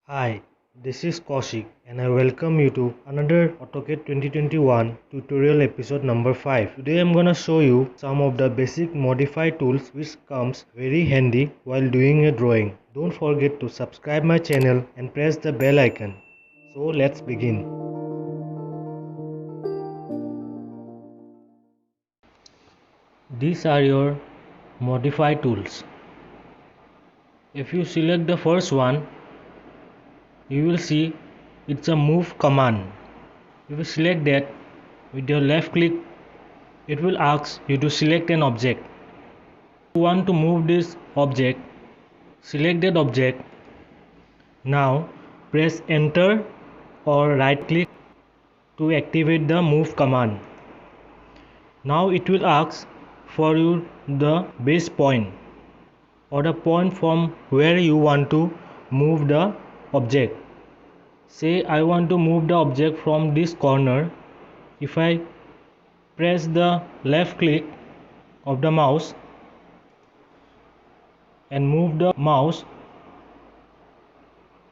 Hi, this is Kaushik and I welcome you to another AutoCAD 2021 tutorial episode number 5. Today I'm gonna show you some of the basic modify tools which comes very handy while doing a drawing. Don't forget to subscribe my channel and press the bell icon. So let's begin. These are your modify tools. If you select the first one, you will see it's a move command. If you select that with your left click, it will ask you to select an object. If you want to move this object, select that object. Now press enter or right click to activate the move command. Now it will ask for you the base point or the point from where you want to move the object. Say I want to move the object from this corner. If I press the left click of the mouse and move the mouse,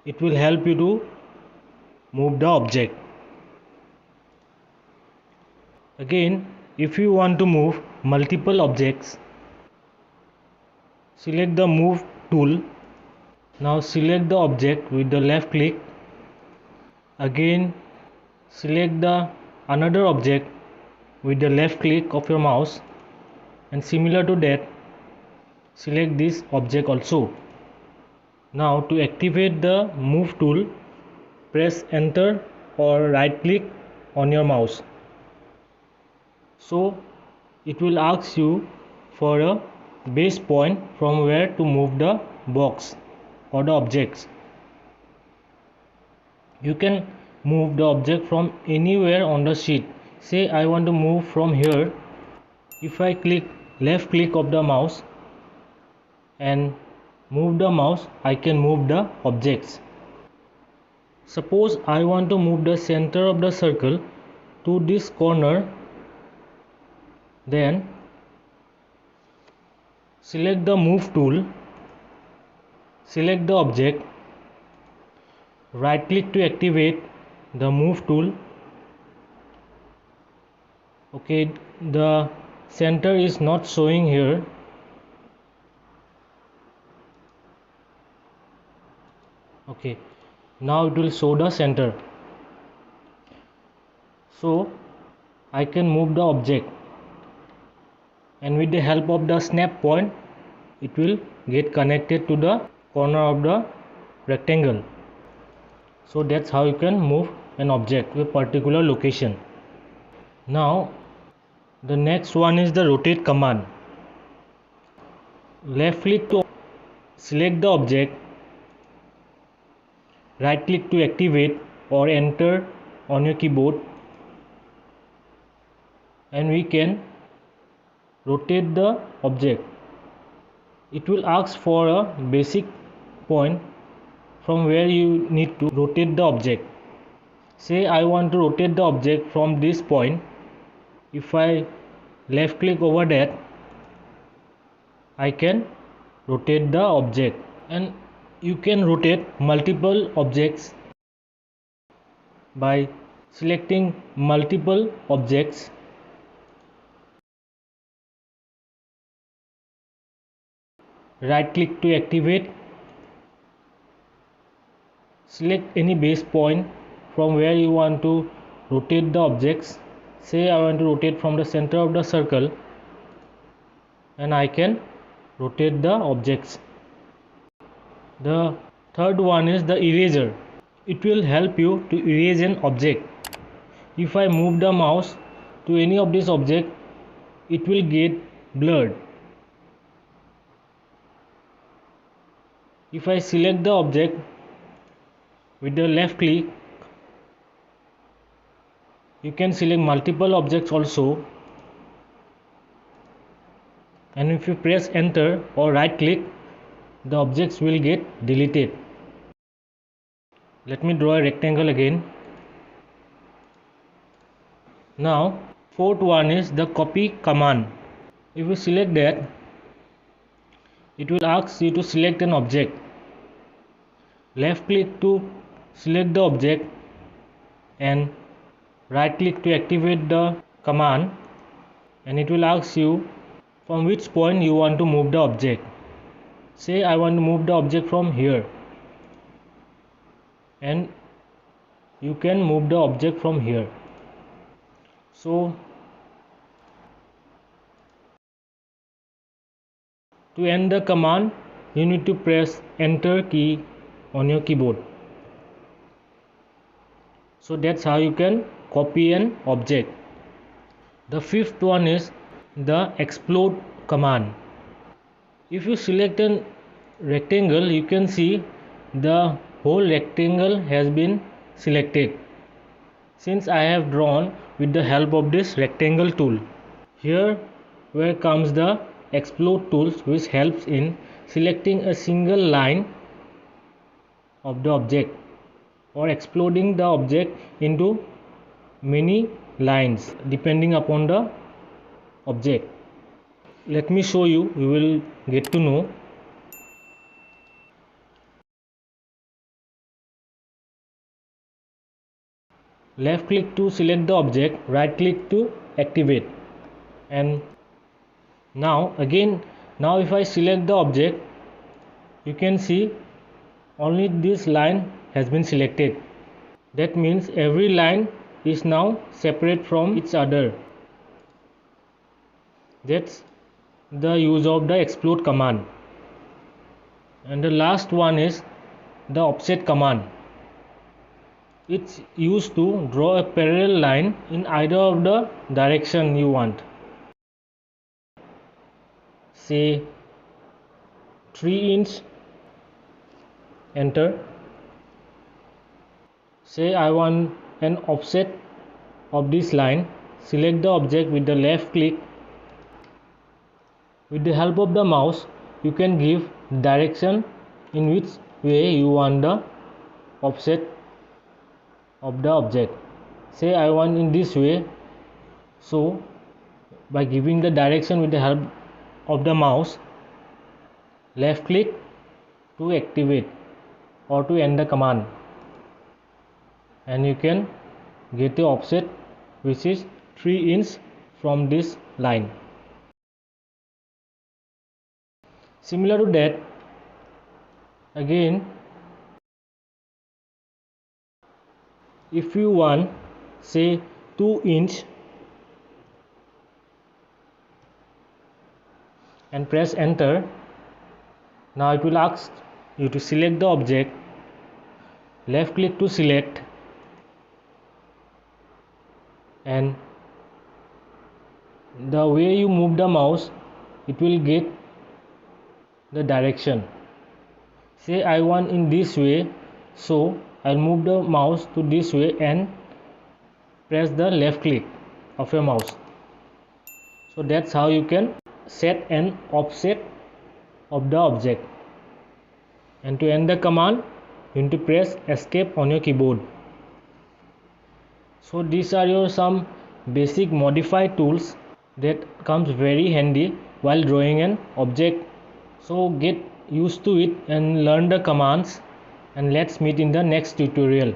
it will help you to move the object. Again, if you want to move multiple objects, select the move tool. Now select the object with the left click. Again, select the another object with the left click of your mouse, and similar to that, select this object also. Now to activate the move tool, press enter or right click on your mouse. So it will ask you for a base point from where to move the box or the objects. You can move the object from anywhere on the sheet. Say I want to move from here. If I click left click of the mouse and move the mouse, I can move the objects. Suppose I want to move the center of the circle to this corner, then select the move tool, select the object, right click to activate the move tool. Okay, the center is not showing here. Okay, now it will show the center. So I can move the object, and with the help of the snap point, it will get connected to the corner of the rectangle. So that's how you can move an object to a particular location. Now the next one is the rotate command. Left click to select the object, right click to activate or enter on your keyboard, and we can rotate the object. It will ask for a basic point from where you need to rotate the object. Say I want to rotate the object from this point. If I left click over that, I can rotate the object, and you can rotate multiple objects by selecting multiple objects. Right click to activate. Select any base point from where you want to rotate the objects. Say I want to rotate from the center of the circle, and I can rotate the objects. The third one is the eraser. It will help you to erase an object. If I move the mouse to any of this object, it will get blurred. If I select the object with the left click, you can select multiple objects also, and if you press enter or right click, the objects will get deleted. Let me draw a rectangle again. Now fourth one is the copy command. If you select that, it will ask you to select an object. left click to select the object and right click to activate the command, and it will ask you from which point you want to move the object. Say I want to move the object from here, and you can move the object from here. So to end the command, you need to press enter key on your keyboard. So that's how you can copy an object. The fifth one is the explode command. If you select a rectangle, you can see the whole rectangle has been selected, since I have drawn with the help of this rectangle tool. Here where comes the explode tools, which helps in selecting a single line of the object or exploding the object into many lines depending upon the object. Let me show you, you will get to know. Left click to select the object, right click to activate, and now if I select the object, you can see only this line has been selected. That means every line is now separate from each other. That's the use of the explode command. And the last one is the offset command. It's used to draw a parallel line in either of the direction you want. Say 3 inch, enter. Say I want an offset of this line, select the object with the left click. With the help of the mouse, you can give direction in which way you want the offset of the object. Say I want in this way, so by giving the direction with the help of the mouse, left click to activate or to end the command, and you can get the offset which is 3 inch from this line. Similar to that, again, if you want say 2 inch and press enter, now it will ask you to select the object, left click to select, and the way you move the mouse, it will get the direction. Say I want in this way, so I'll move the mouse to this way and press the left click of your mouse. So that's how you can set an offset of the object. And to end the command, you need to press escape on your keyboard. So these are your some basic modify tools that comes very handy while drawing an object. So get used to it and learn the commands, and let's meet in the next tutorial.